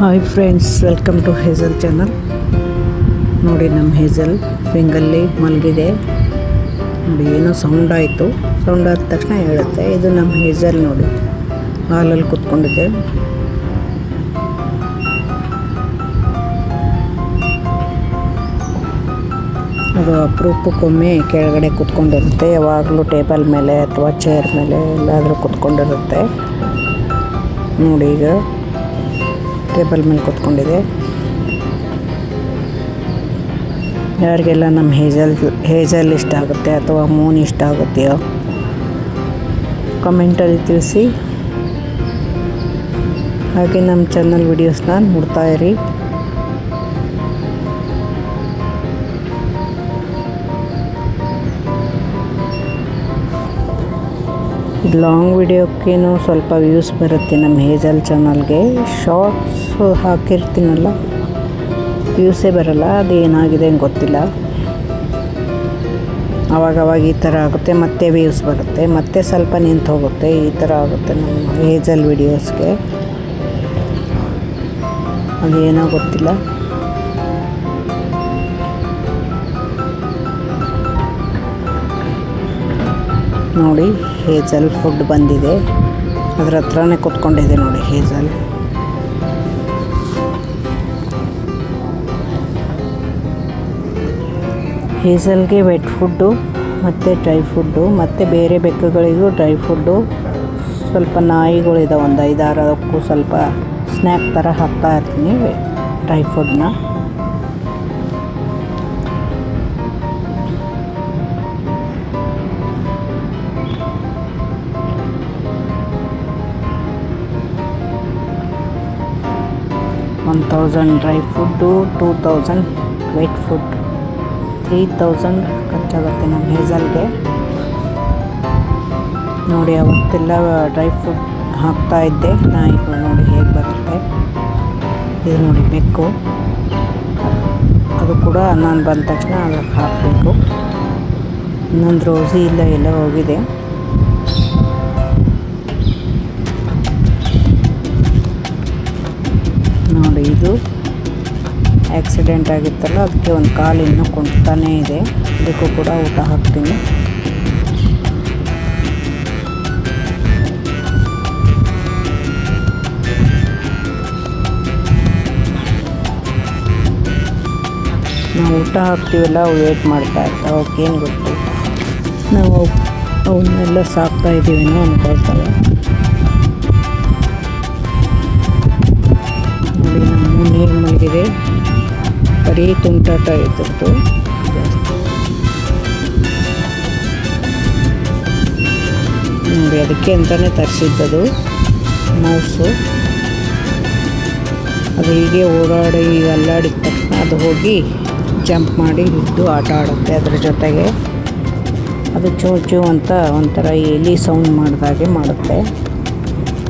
Hi friends, welcome to Hazel channel. ನೋಡಿ, ನಮ್ಮ Hazel ಫಿಂಗಲ್ಲಿ ಮಲಗಿದೆ. ನೋಡಿ, ಏನೋ ಸೌಂಡ್ ಆಯಿತು. ಸೌಂಡ್ ಆದ ತಕ್ಷಣ ಹೇಳುತ್ತೆ. ಇದು ನಮ್ಮ ಹೇಜಲ್. ನೋಡಿ, ಹಾಲಲ್ಲಿ ಕೂತ್ಕೊಂಡಿದೆ. ಅದು ಅಪರೂಪಕ್ಕೊಮ್ಮೆ ಕೆಳಗಡೆ ಕೂತ್ಕೊಂಡಿರುತ್ತೆ. ಯಾವಾಗಲೂ ಟೇಬಲ್ ಮೇಲೆ ಅಥವಾ ಚೇರ್ ಮೇಲೆ ಎಲ್ಲಾದರೂ ಕೂತ್ಕೊಂಡಿರುತ್ತೆ. ನೋಡಿ, ಈಗ ಟೇಬಲ್ ಮೇಲೆ ಕೂತ್ಕೊಂಡಿದೆ. ಯಾರಿಗೆಲ್ಲ ನಮ್ಮ ಹೇಜಲ್ ಇಷ್ಟ ಆಗುತ್ತೆ ಅಥವಾ ಮೂನ್ ಇಷ್ಟ ಆಗುತ್ತೆಯೋ ಕಮೆಂಟಲ್ಲಿ ತಿಳಿಸಿ. ಹಾಗೆ ನಮ್ಮ ಚಾನಲ್ ವಿಡಿಯೋಸ್ನ ನೋಡ್ತಾ ಇರಿ. ಲಾಂಗ್ ವಿಡಿಯೋಕ್ಕೇನು ಸ್ವಲ್ಪ ವ್ಯೂಸ್ ಬರುತ್ತೆ ನಮ್ಮ ಹೇಜಲ್ ಚಾನಲ್ಗೆ. ಶಾರ್ಟ್ಸ್ ಹಾಕಿರ್ತೀನಲ್ಲ, ವ್ಯೂಸೇ ಬರಲ್ಲ. ಅದು ಏನಾಗಿದೆ ಅಂತ ಗೊತ್ತಿಲ್ಲ. ಆವಾಗವಾಗ ಈ ಥರ ಆಗುತ್ತೆ, ಮತ್ತೆ ವ್ಯೂಸ್ ಬರುತ್ತೆ, ಮತ್ತೆ ಸ್ವಲ್ಪ ನಿಂತು ಹೋಗುತ್ತೆ. ಈ ಥರ ಆಗುತ್ತೆ ನಮ್ಮ ಹೇಜಲ್ ವಿಡಿಯೋಸ್ಗೆ. ಅದೇನೋ ಗೊತ್ತಿಲ್ಲ. ನೋಡಿ, ಹೇಜಲ್ ಫುಡ್ ಬಂದಿದೆ. ಅದರ ಹತ್ರನೇ ಕೂತ್ಕೊಂಡಿದೆ ನೋಡಿ ಹೇಜಲ್. ಹೇಜಲ್ಗೆ ವೆಟ್ ಫುಡ್ಡು ಮತ್ತು ಡ್ರೈ ಫುಡ್ಡು, ಮತ್ತು ಬೇರೆ ಬೆಕ್ಕುಗಳಿಗೂ ಡ್ರೈ ಫುಡ್ಡು. ಸ್ವಲ್ಪ ನಾಯಿಗಳಿದಾವೆ, ಒಂದು 5-6 ಸ್ವಲ್ಪ ಸ್ನ್ಯಾಕ್ ಥರ ಹಾಕ್ತಾ ಇರ್ತೀನಿ ಡ್ರೈ ಫುಡ್ನ. $1,000 ಡ್ರೈ ಫುಡ್ಡು, 2,000 ವೆಟ್ ಫುಡ್, 3,000 ಖರ್ಚಾಗುತ್ತೆ ನಮ್ಮ ಹೇಜಲ್ಗೆ. ನೋಡಿ, ಅವತ್ತೆಲ್ಲ ಡ್ರೈ ಫುಡ್ ಹಾಕ್ತಾ ಇದ್ದೆ. ನಾಯಿಗಳು ನೋಡಿ ಹೇಗೆ ಬರುತ್ತೆ. ಇದು ನೋಡಿ ಬೆಕ್ಕು. ಅದು ಕೂಡ ನಾನು ಬಂದ ತಕ್ಷಣ ಅದಕ್ಕೆ ಹಾಕಬೇಕು. ಇನ್ನೊಂದು ರೋಸಿ ಇಲ್ಲ, ಎಲ್ಲ ಹೋಗಿದೆ. ನೋಡಿ, ಇದು ಆಕ್ಸಿಡೆಂಟ್ ಆಗಿತ್ತಲ್ಲ, ಅದಕ್ಕೆ ಒಂದು ಕಾಲು ಇನ್ನೂ ಕುಂತಾನೇ ಇದೆ. ಅದಕ್ಕೂ ಕೂಡ ಊಟ ಹಾಕ್ತೀನಿ. ನಾವು ಊಟ ಹಾಕ್ತೀವಲ್ಲ, ಅವು ವೇಟ್ ಮಾಡ್ತಾ ಇರ್ತಾವೆ. ಅವಕ್ಕೇನು ಗೊತ್ತು, ನಾವು ಅವನ್ನೆಲ್ಲ ಸಾಕ್ತಾ ಇದ್ದೀವೇನೋ ಅಂದ್ಕೊಳ್ತವೆ. ನೋಡಿ, ನಮ್ಮ ನೀರು ಮಲಗಿದೆ. ಬರೀ ತುಂಟಾಟ ಇರ್ತಿತ್ತು ಜಾಸ್ತಿ. ನೋಡಿ, ಅದಕ್ಕೆ ಅಂತಲೇ ತರಿಸಿದ್ದದು ಮೌಸು. ಅದು ಹೀಗೆ ಓಡಾಡಿ ಅಲ್ಲಾಡಿದ ತಕ್ಷಣ ಅದು ಹೋಗಿ ಜಂಪ್ ಮಾಡಿ ಹಿಡಿದು ಆಟ ಆಡುತ್ತೆ ಅದ್ರ ಜೊತೆಗೆ. ಅದು ಚೂ ಚೂ ಅಂತ ಒಂಥರ ಎಲಿ ಸೌಂಡ್ ಮಾಡಿದಾಗೆ ಮಾಡುತ್ತೆ.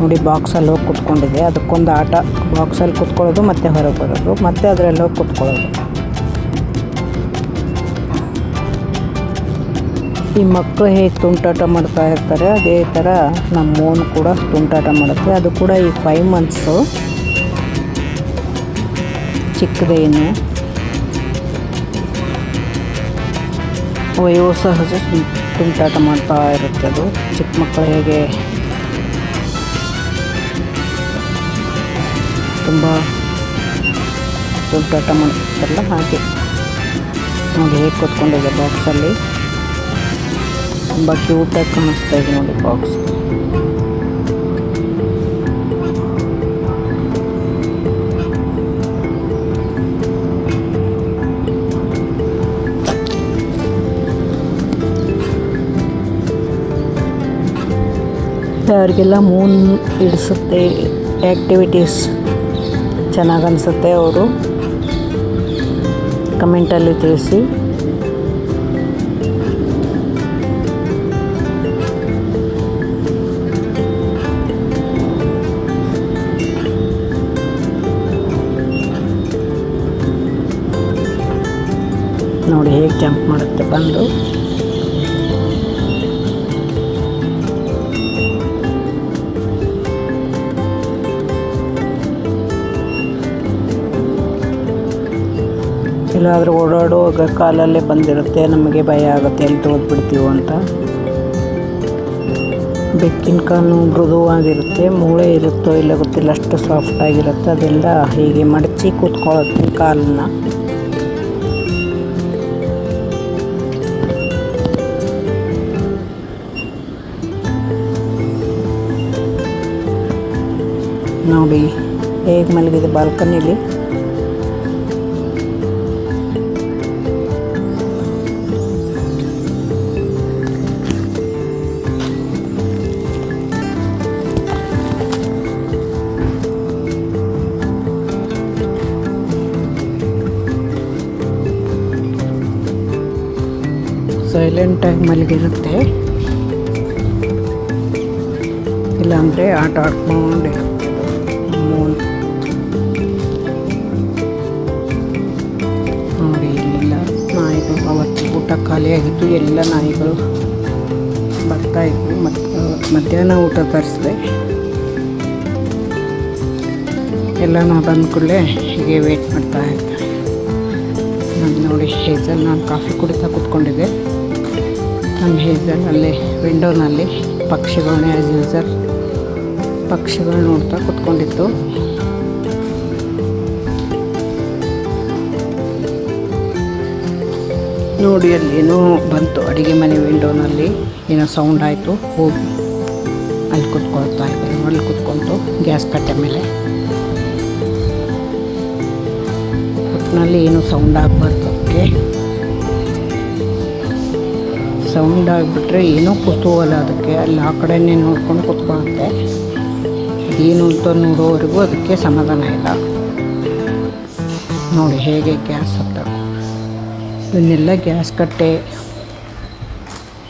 ನೋಡಿ, ಬಾಕ್ಸಲ್ಲಿ ಹೋಗಿ ಕೂತ್ಕೊಂಡಿದೆ. ಅದಕ್ಕೊಂದು ಆಟ, ಬಾಕ್ಸಲ್ಲಿ ಕೂತ್ಕೊಳ್ಳೋದು, ಮತ್ತೆ ಹೊರಗೆ ಬರೋದು, ಮತ್ತೆ ಅದರಲ್ಲಿ ಹೋಗಿ ಕೂತ್ಕೊಳ್ಳೋದು. ಈ ಮಕ್ಕಳು ಹೇಗೆ ತುಂಟಾಟ ಮಾಡ್ತಾ ಇರ್ತಾರೆ, ಅದೇ ಥರ ನಮ್ಮ ಮೂನ್ ಕೂಡ ತುಂಟಾಟ ಮಾಡುತ್ತೆ. ಅದು ಕೂಡ ಈ 5 ಮಂತ್ಸು, ಚಿಕ್ಕದೇನು. ವಯೋಸಹಜ ತುಂಟಾಟ ಮಾಡ್ತಾ ಇರುತ್ತೆ ಅದು. ಚಿಕ್ಕ ಮಕ್ಕಳು ಹೇಗೆ ತುಂಬ ತುಂಟಾಟ ಮಾಡ್ತಾರಲ್ಲ ಹಾಗೆ. ನೋಡಿ ಹೇಗೆ ಕೂತ್ಕೊಂಡಿದೆ ಬಾಕ್ಸಲ್ಲಿ. ತುಂಬ ಕ್ಯೂಟಾಗಿ ಕಾಣಿಸ್ತಾ ಇದೆ ನೋಡಿ ಬಾಕ್ಸ್. ಯಾರಿಗೆಲ್ಲ ಮೂನ್ ಹಿಡಿಸುತ್ತೆ, ಆ್ಯಕ್ಟಿವಿಟೀಸ್ ಚೆನ್ನಾಗಿ ಅನಿಸುತ್ತೆ, ಅವರು ಕಮೆಂಟಲ್ಲಿ ತಿಳಿಸಿ. ನೋಡಿ ಹೇಗೆ ಜಂಪ್ ಮಾಡುತ್ತೆ ಬಂದು. ಎಲ್ಲಾದರೂ ಓಡಾಡುವಾಗ ಕಾಲಲ್ಲೇ ಬಂದಿರುತ್ತೆ, ನಮಗೆ ಭಯ ಆಗುತ್ತೆ ಎಲ್ಲಿ ತೋದ್ಬಿಡ್ತೀವೋ ಅಂತ. ಬೆಕ್ಕಿನ ಕಾಲು ಮೃದುವಾಗಿರುತ್ತೆ, ಮೂಳೆ ಇರುತ್ತೋ ಇಲ್ಲ ಗೊತ್ತಿಲ್ಲ, ಅಷ್ಟು ಸಾಫ್ಟಾಗಿರುತ್ತೆ. ಅದೆಲ್ಲ ಹೀಗೆ ಮಡಚಿ ಕೂತ್ಕೊಳ್ಳುತ್ತೆ ಕಾಲನ್ನ. ನೋಡಿ ಹೇಗೆ ಮಲಗಿದೆ ಬಾಲ್ಕನಿಲಿ. ಸೈಲೆಂಟಾಗಿ ಮಲಗಿರುತ್ತೆ, ಇಲ್ಲಾಂದರೆ ಆಟ ಆಡ್ಕೊಂಡಿರುತ್ತೆ. ನೋಡಿ ಇಲ್ಲೆಲ್ಲ ನಾಯಿಗಳು, ಅವತ್ತು ಊಟ ಖಾಲಿಯಾಗಿದ್ದು ಎಲ್ಲ ನಾಯಿಗಳು ಬರ್ತಾಯಿದ್ವು. ಮತ್ತು ಮಧ್ಯಾಹ್ನ ಊಟ ತರಿಸಿದೆ. ಎಲ್ಲ ನಾವು ಬಂದ ಕೂಡಲೇ ಹೀಗೆ ವೇಟ್ ಮಾಡ್ತಾ ಇರ್ತಾರೆ. ನಾನು ನೋಡಿ ಹೇಜಲ್, ನಾನು ಕಾಫಿ ಕುಡಿತಾ ಕೂತ್ಕೊಂಡಿದ್ದೆ. ನಮ್ಮ ಹೇಜಲ್ ಅಲ್ಲಿ ವಿಂಡೋನಲ್ಲಿ ಪಕ್ಷಿಗಳನ್ನೇ ಆ್ಯಸ್ ಯೂಸರ್ ಪಕ್ಷಿಗಳು ನೋಡ್ತಾ ಕೂತ್ಕೊಂಡಿತ್ತು. ನೋಡಿ ಅಲ್ಲಿ ಏನೋ ಬಂತು ಅಡುಗೆ ಮನೆ ವಿಂಡೋನಲ್ಲಿ, ಏನೋ ಸೌಂಡ್ ಆಯಿತು. ಹೋಗಿ ಅಲ್ಲಿ ಕೂತ್ಕೊಳ್ತಾ ಇದ್ದೆ. ಅಲ್ಲಿ ಕೂತ್ಕೊಂಡು ಗ್ಯಾಸ್ ಕಟ್ಟೆ ಮೇಲೆ ಒಟ್ಟಿನಲ್ಲಿ ಏನೂ ಸೌಂಡ್ ಆಗಬಾರ್ದು. ಅದಕ್ಕೆ ಸೌಂಡ್ ಆಗಿಬಿಟ್ರೆ ಏನೋ ಕುತೂಹಲ ಅದಕ್ಕೆ, ಅಲ್ಲಿ ಆ ಕಡೆನೇ ನೋಡ್ಕೊಂಡು ಕೂತ್ಕೊಳ್ಳುತ್ತೆ. ಏನು ಅಂತ ನೋಡೋವರೆಗೂ ಅದಕ್ಕೆ ಸಮಾಧಾನ ಇಲ್ಲ. ನೋಡಿ ಹೇಗೆ ಗ್ಯಾಸ್ ಹತ್ತಬೇಕು. ಇವನ್ನೆಲ್ಲ ಗ್ಯಾಸ್ ಕಟ್ಟೆ,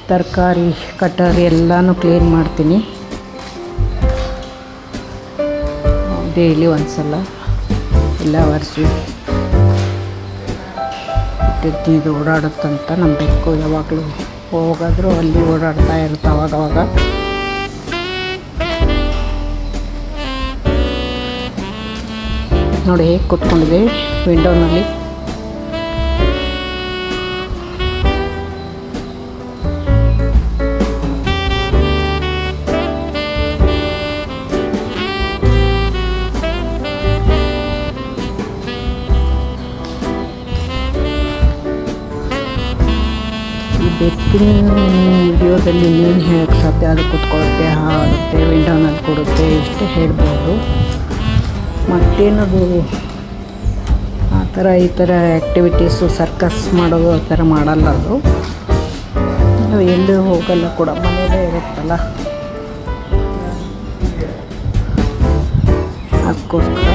ತರಕಾರಿ ಕಟ್ಟರ್ ಎಲ್ಲನೂ ಕ್ಲೀನ್ ಮಾಡ್ತೀನಿ ಡೈಲಿ ಒಂದ್ಸಲ. ಎಲ್ಲ ಒರೆಸಿ ಇಟ್ಟಿರ್ತೀನಿ. ಇದು ಓಡಾಡುತ್ತಂತ ನಮ್ಮ ಬೆಕ್ಕು ಯಾವಾಗಲೂ ಹೋಗಾದರೂ ಅಲ್ಲಿ ಓಡಾಡ್ತಾ ಇರುತ್ತೆ ಅವಾಗವಾಗ. ನೋಡಿ ಹೇಗೆ ಕೂತ್ಕೊಂಡಿದೆ ವಿಂಡೋನಲ್ಲಿ. ಬೆಕ್ಕಿನ ವಿಡಿಯೋದಲ್ಲಿ ಏನು ಹೇಳಕ್ಕೆ ಸಾಧ್ಯ, ಅದು ಕೂತ್ಕೊಳ್ಳುತ್ತೆ, ಹಾಡುತ್ತೆ, ವಿಂಡೋನಲ್ಲಿ ಕೊಡುತ್ತೆ, ಇಷ್ಟೇ ಹೇಳ್ಬೋದು. ಮತ್ತೇನದು ಆ ಥರ ಈ ಥರ ಆ್ಯಕ್ಟಿವಿಟೀಸು ಸರ್ಕಸ್ ಮಾಡೋದು ಆ ಥರ ಮಾಡಲ್ಲ. ಅದು ಎಲ್ಲೂ ಹೋಗಲ್ಲ ಕೂಡ, ಮನೆಯಲ್ಲೇ ಇರುತ್ತಲ್ಲ, ಅದಕ್ಕೋಸ್ಕರ.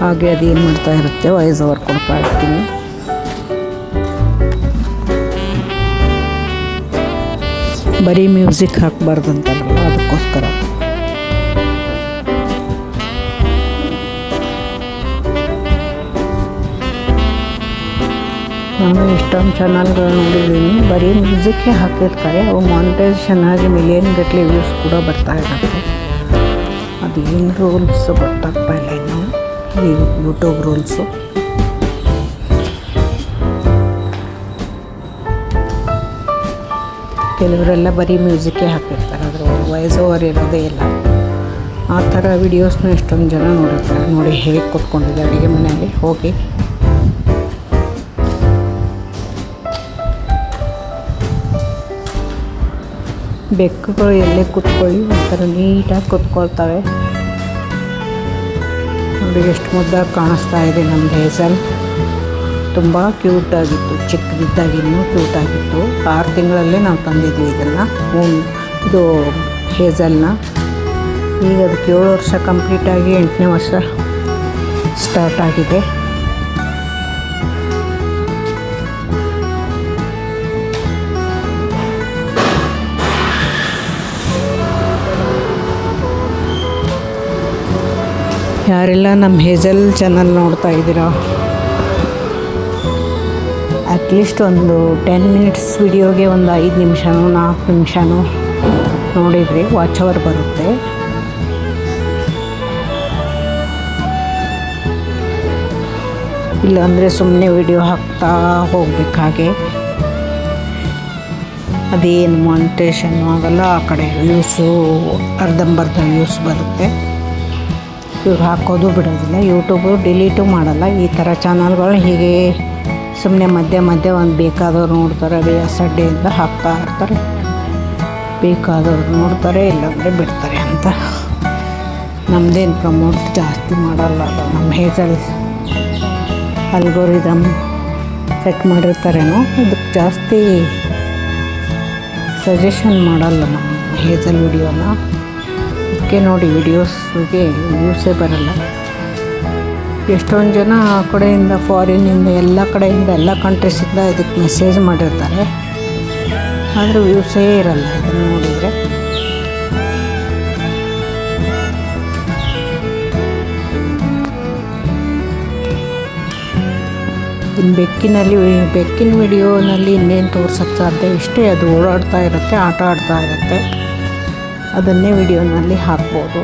ಹಾಗೆ ಅದೇನು ಮಾಡ್ತಾ ಇರುತ್ತೆ, ವಾಯ್ಸ್ ಓವರ್ ಕೊಡ್ತಾ ಇರ್ತೀನಿ. ಬರೀ ಮ್ಯೂಸಿಕ್ ಹಾಕಬಾರ್ದಂತಲ್ಲ, ಅದಕ್ಕೋಸ್ಕರ. ನಾನು ಎಷ್ಟೊಂದು ಚಾನಲ್ಗಳು ನೋಡಿದ್ದೀನಿ, ಬರೀ ಮ್ಯೂಸಿಕ್ಕೇ ಹಾಕಿರ್ತಾರೆ. ಅವು ಮಾನಿಟೈಸೇಷನ್ ಆಗಿ ಮಿಲಿಯನ್ ಗಟ್ಟಲೆ ವ್ಯೂಸ್ ಕೂಡ ಬರ್ತಾ ಇರುತ್ತೆ. ಅದೇನು ರೂಲ್ಸ್ ಗೊತ್ತಾಗ್ತಾ ಇಲ್ಲ ಇನ್ನು, ಈ ಯೂಟ್ಯೂಬ್ ರೂಲ್ಸು. ಕೆಲವರೆಲ್ಲ ಬರೀ ಮ್ಯೂಸಿಕ್ಕೇ ಹಾಕಿರ್ತಾರೆ, ಅದ್ರ ವಾಯ್ಸ್ ಓವರ್ ಇರೋದೇ ಇಲ್ಲ. ಆ ಥರ ವಿಡಿಯೋಸ್ನ ಎಷ್ಟೊಂದು ಜನ ನೋಡಿರ್ತಾರೆ. ನೋಡಿ ಹೇಗೆ ಕೂತ್ಕೊಂಡಿದೆ ಅಡುಗೆ ಮನೆಯಲ್ಲಿ ಹೋಗಿ. ಬೆಕ್ಕುಗಳು ಎಲ್ಲೇ ಕೂತ್ಕೊಳ್ಳಿ ಒಂಥರ ನೀಟಾಗಿ ಕೂತ್ಕೊಳ್ತವೆ. ನೋಡಿ ಎಷ್ಟು ಮುದ್ದಾಗಿ ಕಾಣಿಸ್ತಾ ಇದೆ ನಮ್ಮ ಹೇಜಲ್. ತುಂಬ ಕ್ಯೂಟಾಗಿತ್ತು, ಚಿಕ್ಕದಿದ್ದಾಗಿನ್ನೂ ಕ್ಯೂಟಾಗಿತ್ತು. 6 ತಿಂಗಳಲ್ಲೇ ನಾವು ತಂದಿದ್ವಿ ಇದನ್ನು, ಇದು ಹೇಜಲ್ನ. ಈಗ ಅದಕ್ಕೆ 7 ವರ್ಷ ಕಂಪ್ಲೀಟಾಗಿ 8ನೇ ವರ್ಷ ಸ್ಟಾರ್ಟ್ ಆಗಿದೆ. ಯಾರೆಲ್ಲ ನಮ್ಮ ಹೇಜಲ್ ಚಾನಲ್ ನೋಡ್ತಾ ಇದ್ದೀರಾ, ಅಟ್ಲೀಸ್ಟ್ ಒಂದು 10 ಮಿನಿಟ್ಸ್ ವಿಡಿಯೋಗೆ ಒಂದು 5 ನಿಮಿಷನೋ 4 ನಿಮಿಷನೋ ನೋಡಿದ್ರಿ ವಾಚ್ ಅವರ್ ಬರುತ್ತೆ. ಇಲ್ಲಾಂದರೆ ಸುಮ್ಮನೆ ವಿಡಿಯೋ ಹಾಕ್ತಾ ಹೋಗ್ಬೇಕು. ಹಾಗೆ ಅದೇನು ಮಾನಿಟೇಷನ್ನು ಆಗಲ್ಲ. ಆ ಕಡೆ ವ್ಯೂಸು ಅರ್ಧಂಬರ್ಧ ವ್ಯೂಸ್ ಬರುತ್ತೆ. ಇವ್ರು ಹಾಕೋದು ಬಿಡೋದಿಲ್ಲ. ಯೂಟ್ಯೂಬು ಡಿಲೀಟು ಮಾಡಲ್ಲ. ಈ ಥರ ಚಾನಲ್ಗಳು ಹೀಗೆ ಸುಮ್ಮನೆ ಮಧ್ಯೆ ಒಂದು ಬೇಕಾದವ್ರು ನೋಡ್ತಾರೆ, ಅಸಡ್ಡೆಯಿಂದ ಹಾಕ್ತಾ ಇರ್ತಾರೆ. ಬೇಕಾದವ್ರು ನೋಡ್ತಾರೆ, ಇಲ್ಲಾಂದರೆ ಬಿಡ್ತಾರೆ ಅಂತ. ನಮ್ಮದೇನು ಪ್ರಮೋಟ್ ಜಾಸ್ತಿ ಮಾಡಲ್ಲ. ನಮ್ಮ ಹೇಜಲ್ ಅಲ್ಗೋರಿದಮ್ ಸೆಟ್ ಮಾಡಿರ್ತಾರೇನೋ, ಅದಕ್ಕೆ ಜಾಸ್ತಿ ಸಜೆಷನ್ ಮಾಡಲ್ಲ ನಮ್ಮ ಹೇಜಲ್ ವಿಡಿಯೋನ. ಅದಕ್ಕೆ ನೋಡಿ ವಿಡಿಯೋಸ್ಗೆ ವ್ಯೂಸೇ ಬರಲ್ಲ. ಎಷ್ಟೊಂದು ಜನ ಆ ಕಡೆಯಿಂದ ಫಾರಿನಿಂದ ಎಲ್ಲ ಕಡೆಯಿಂದ ಎಲ್ಲ ಕಂಟ್ರೀಸಿಂದ ಇದಕ್ಕೆ ಮೆಸೇಜ್ ಮಾಡಿರ್ತಾರೆ, ಆದರೆ ವ್ಯೂಸೇ ಇರಲ್ಲ ಇದನ್ನು ನೋಡಿದರೆ. ಇನ್ನು ಬೆಕ್ಕಿನ ವಿಡಿಯೋನಲ್ಲಿ ಇನ್ನೇನು ತೋರ್ಸೋಕ್ಕೆ ಸಾಧ್ಯ, ಇಷ್ಟೇ. ಅದು ಓಡಾಡ್ತಾ ಇರುತ್ತೆ, ಆಟ ಆಡ್ತಾ ಇರುತ್ತೆ, ಅದನ್ನೇ ವಿಡಿಯೋನಲ್ಲಿ ಹಾಕ್ಬೋದು.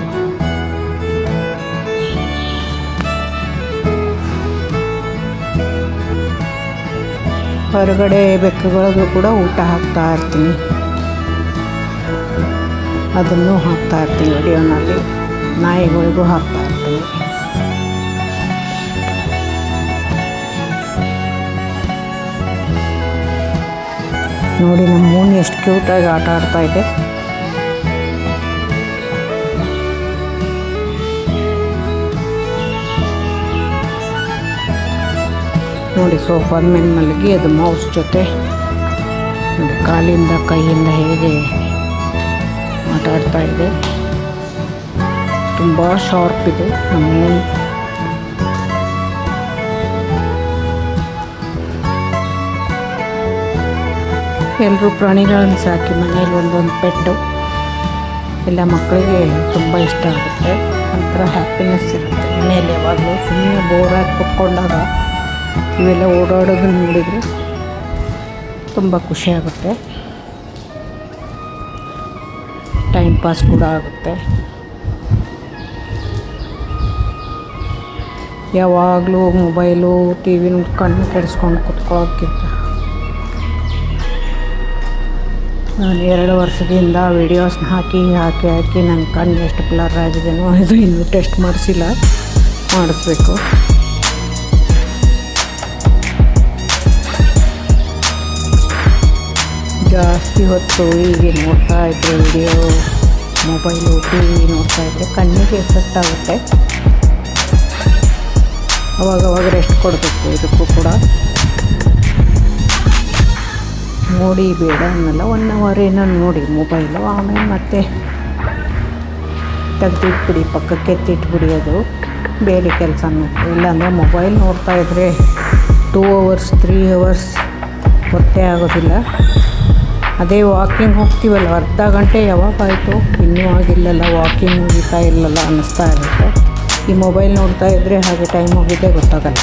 ಹೊರಗಡೆ ಬೆಕ್ಕುಗಳಿಗೂ ಕೂಡ ಊಟ ಹಾಕ್ತಾ ಇರ್ತೀನಿ, ಅದನ್ನು ಹಾಕ್ತಾ ಇರ್ತೀನಿ ವಿಡಿಯೋನಲ್ಲಿ. ನಾಯಿಗಳಿಗೂ ಹಾಕ್ತಾ ಇರ್ತೀನಿ. ನೋಡಿ ನಮ್ಮ ಮೂನ್ ಎಷ್ಟು ಕ್ಯೂಟಾಗಿ ಆಟ ಆಡ್ತಾ ಇದೆ. ನೋಡಿ ಸೋಫಾದ ಮೇಲೆ ಮಲಗಿ ಅದು ಮೌಸ್ ಜೊತೆ ನೋಡಿ ಕಾಲಿಂದ ಕೈಯಿಂದ ಹೇಗೆ ಆಟ ಆಡ್ತಾ ಇದೆ. ತುಂಬ ಶಾರ್ಪ್ ಇದೆ ನಮ್ಮ ಮೂನ್. ಎಲ್ಲರೂ ಪ್ರಾಣಿಗಳನ್ನು ಸಾಕಿ ಮನೇಲಿ ಒಂದೊಂದು ಪೆಟ್ಟು ಎಲ್ಲ ಮಕ್ಕಳಿಗೆ ತುಂಬ ಇಷ್ಟ ಆಗುತ್ತೆ. ಒಂಥರ ಹ್ಯಾಪಿನೆಸ್ ಇರುತ್ತೆ ಮನೆಯಲ್ಲಿ. ಯಾವಾಗಲೂ ಸುಮ್ಮನೆ ಬೋರಾಗಿ ಕುತ್ಕೊಂಡಾಗ ಇವೆಲ್ಲ ಓಡಾಡೋದನ್ನು ನೋಡಿದರೆ ತುಂಬ ಖುಷಿಯಾಗುತ್ತೆ, ಟೈಮ್ ಪಾಸ್ ಕೂಡ ಆಗುತ್ತೆ. ಯಾವಾಗಲೂ ಮೊಬೈಲು ಟಿ ವಿ ಕಣ್ಣು ಕೆಡಿಸ್ಕೊಂಡು ಕುತ್ಕೊಳ್ಳೋಕ್ಕಿಂತ ನಾನು 2 ವರ್ಷದಿಂದ ವೀಡಿಯೋಸ್ನ ಹಾಕಿ ನನ್ನ ಕಣ್ಣು ಎಷ್ಟು ಬ್ಲರ್ ಆಗಿದೆಯೋ ಇದು ಇನ್ನೂ ಟೆಸ್ಟ್ ಮಾಡಿಸ್ಬೇಕು. ಜಾಸ್ತಿ ಹೊತ್ತು ಹೀಗೆ ನೋಡ್ತಾ ಇದ್ದರೆ ವಿಡಿಯೋ, ಮೊಬೈಲು, ಟಿ ವಿ ನೋಡ್ತಾ ಇದ್ದರೆ ಕಣ್ಣಿಗೆ ಎಫೆಕ್ಟ್ ಆಗುತ್ತೆ. ಅವಾಗವಾಗ ರೆಸ್ಟ್ ಕೊಡಬೇಕು ಇದಕ್ಕೂ ಕೂಡ. ನೋಡಿ ಬೇಡ ಅನ್ನಲ್ಲ, 1 ಅವರ್ ಏನೋ ನೋಡಿ ಮೊಬೈಲು, ಆಮೇಲೆ ಮತ್ತೆ ತೆಗೆದಿಟ್ಬಿಡಿ, ಪಕ್ಕಕ್ಕೆ ಎತ್ತಿಟ್ಬಿಡಿ. ಅದು ಬೇರೆ ಕೆಲಸ ನೋಡಿ. ಇಲ್ಲಾಂದರೆ ಮೊಬೈಲ್ ನೋಡ್ತಾ ಇದ್ದರೆ 2 ಅವರ್ಸ್ 3 ಅವರ್ಸ್ ಗೊತ್ತೇ ಆಗೋದಿಲ್ಲ. ಅದೇ ವಾಕಿಂಗ್ ಹೋಗ್ತೀವಲ್ಲ, ಅರ್ಧ ಗಂಟೆ ಯಾವಾಗಾಯಿತು ಇನ್ನೂ ಆಗಿಲ್ಲಲ್ಲ, ವಾಕಿಂಗ್ ಮುಗಿತಾ ಇಲ್ಲಲ್ಲ ಅನ್ನಿಸ್ತಾ ಇರುತ್ತೆ. ಈ ಮೊಬೈಲ್ ನೋಡ್ತಾ ಇದ್ದರೆ ಹಾಗೆ ಟೈಮ್ ಹೋಗಿದ್ದೇ ಗೊತ್ತಾಗಲ್ಲ.